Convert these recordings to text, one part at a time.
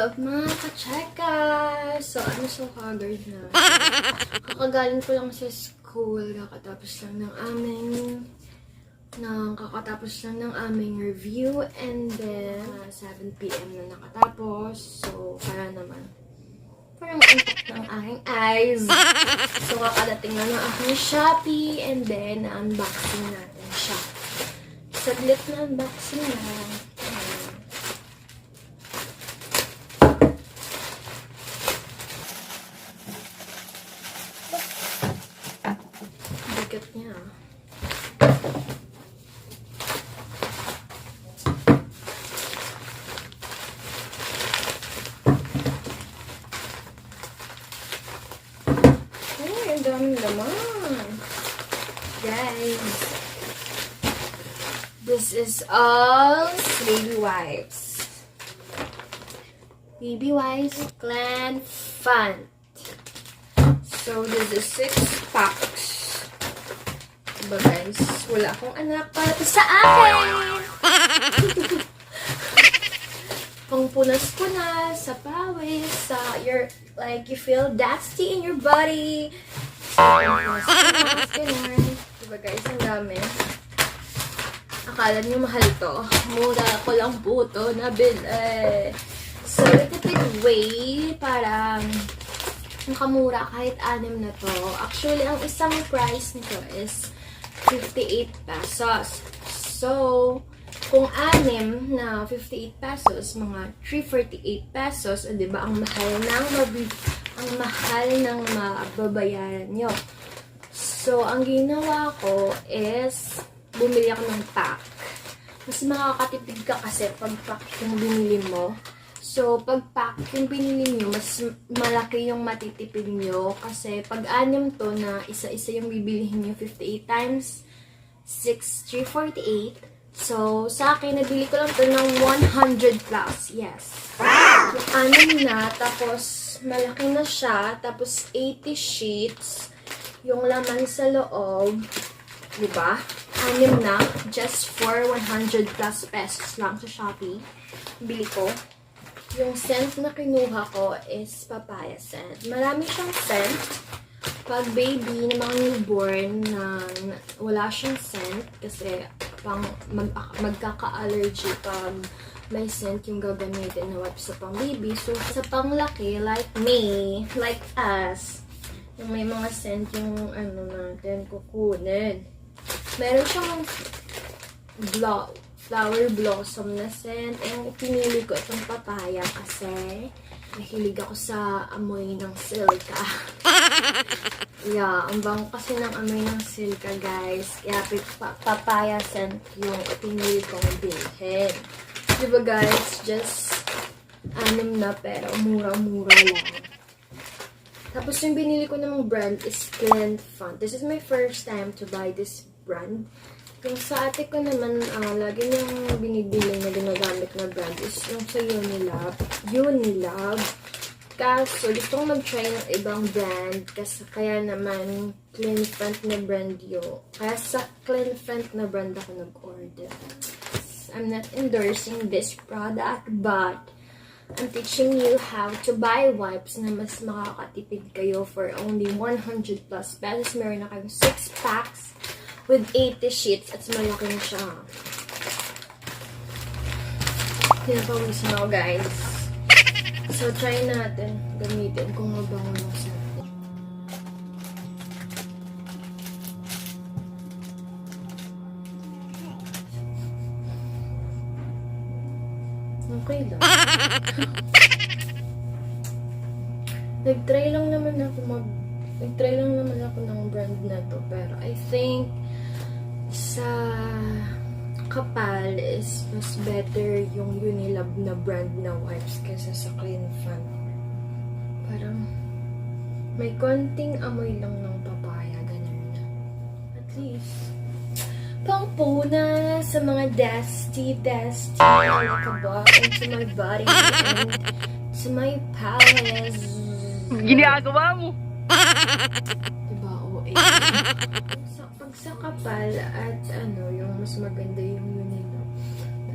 up mga kacheka? So, so haggard na. Kakagaling ko lang sa school. Kakatapos lang ng aming review. And then, 7 p.m. na nakatapos. So, parang antok ng aking eyes. So, kakadating na ng aking Shopee. And then, na-unboxing natin siya. Saglit na unboxing na. Bigat niya. Ay, ang daming laman. Guys. This is all baby wipes. Baby wipes Clan Fun. So, this is 6 packs. Diba guys? Wala akong anak para sa akin! Pangpunas-punas, sa pawis, sa you feel dusty in your body. Pangpunas-punas, ganun. Diba guys? Ang dami. Akala niyo mahal to. Mura ko lang po to nabili. So, little way para nakamura kahit 6 na to. Actually, ang isang price nito is 58 pesos. So, kung 6 na 58 pesos, mga 348 pesos, diba, ang mahal ng mababayaran nyo. So, ang ginawa ko is, bumili ako ng pack. Mas makakatipid ka kasi pag pack yung binili mo. So, pag pack yung binili nyo, mas malaki yung matitipid nyo. Kasi pag 6 to na isa-isa yung bibilihin nyo, 58 times 6, 348. So, sa akin, nabili ko lang to ng 100 plus. Yes. Yung 6 na, tapos malaki na siya, tapos 80 sheets, yung laman sa loob, diba? 6 na, just for 100 plus pesos lang sa Shopee. Bili ko. Yung scent na kinuha ko is papaya scent. Marami siyang scent. Pag baby, na mga newborn na wala siyang scent, kasi pang magkaka-allergy pag may scent yung gagamitin na wipes sa pang baby. So, sa panglaki, like me, like us, yung may mga scent yung natin kukunin. Meron siyang flower blossom na scent. And pinili ko itong papaya kasi nahilig ako sa amoy ng silka. Yeah, ang bango kasi ng amoy ng silka, guys. Kaya papaya scent yung pinili kong bilhin. Diba guys, just 6 na pero mura-mura lang. Tapos yung binili ko namang brand is Clan Fun. This is my first time to buy this brand. Yung sa ate ko naman, lagi niyang binibili na ginagamit na brand is yung sa Unilab. Kaso, gusto kong mag-try ng ibang brand kasi kaya naman Clan Fun na brand yun. Kaya sa Clan Fun na brand ako nag-order. I'm not endorsing this product, but I'm teaching you how to buy wipes na mas makakatipid kayo for only 100 plus pesos. Meron na kayong 6 packs with 80 sheets at malaki na siya. Pinapawis na ako, guys. So, try natin gamitin kung mabango ng scent. Okay lang. Nag-try lang naman ako ng brand na to, pero I think sa kapal is mas better yung Unilab na brand na wipes kaysa sa Clan Fun. Parang may konting amoy lang ng papaya, ganun. At least pangpuna sa mga dusty nakaba into my body and to my palace. Ginagawa mo! Diba, OA? Pag sa kapal at yung mas maganda yung Unilab.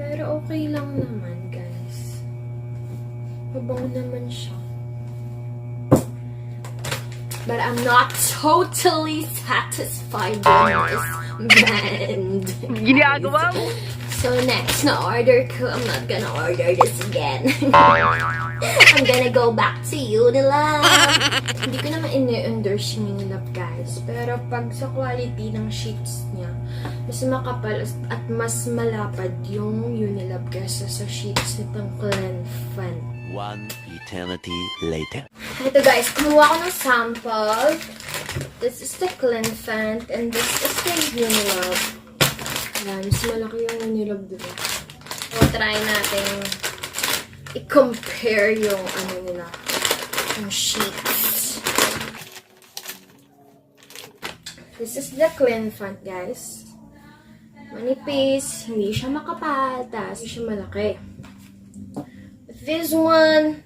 Pero okay lang naman, guys. Mabango naman siya. But I'm not totally satisfied with this brand. Ginagawa mo? So next na order ko, I'm not gonna order this again. I'm gonna go back to Unilab. Hindi ko naman ini-endorse yung Unilab, guys. Pero pag sa quality ng sheets niya, mas makapal at mas malapad yung Unilab kaysa sa sheets nitong Clenfant. One eternity later. Ito guys, kumuha ko ng sample. This is the Clenfant and this is the Unilab. Ayan, mas malaki yung Unilab, diba? So, try natin i-compare yung ano nila, yung sheets. This is the Clenfant, guys. Manipis, hindi siya makapal, tas hindi siya malaki. This one,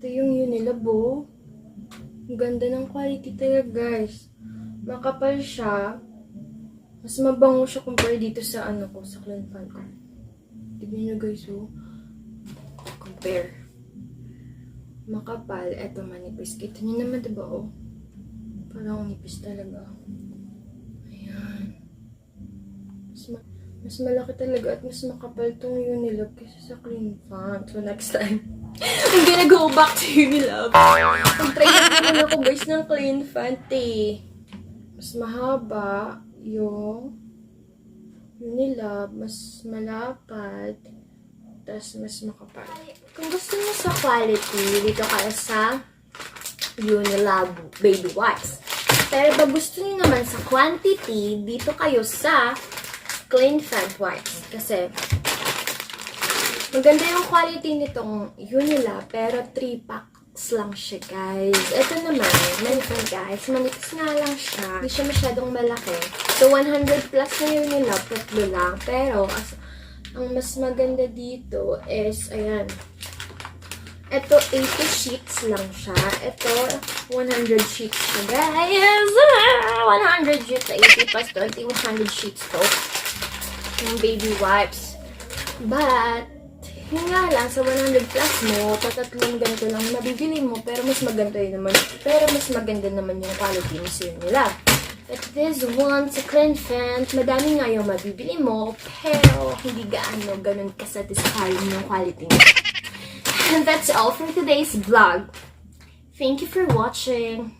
ito yung Unilab, oh. Ang ganda ng quality talaga, guys. Makapal siya. Mas mabango siya compare dito sa ano ko, sa Clenfant ko. Tignan nyo, guys, oh. Compare. Makapal, eto manipis. Kita nyo naman, diba, oh. Parang nipis talaga. Ayan. Mas malaki talaga at mas makapal tong Unilab kaysa sa Clenfant. So, next time, I'm gonna go back to Unilab. Mag-try naman ako, guys, ng Clenfant, eh. Mas mahaba yung Unilab, mas malapad, tas mas makapal. Kung gusto niyo sa quality, dito kayo sa Unilab Baby Wipes. Pero pag gusto niyo naman sa quantity, dito kayo sa Clenfant Wipes. Kasi maganda yung quality nitong Unilab, pero 3 packs lang siya, guys. Ito naman, manipis, guys. Manipis nga lang siya. Hindi siya masyadong malaki. So, 100 plus na Unilab, 3 lang. Pero, ang mas maganda dito is, ayan. Ito, 80 sheets lang siya. Ito, 100 sheets siya, guys. 100 sheets, 80 plus 20, 100 sheets to. Yung baby wipes. But, yun nga lang, sa 100 plus mo, patatlong ganito lang mabibili mo, pero mas maganda yun naman. Pero mas maganda naman yung quality mo sa nila. At this one, sa Clenfant, madami nga yung mabibili mo, pero hindi gaano ganun kasatisfying yung quality mo. And that's all for today's vlog. Thank you for watching.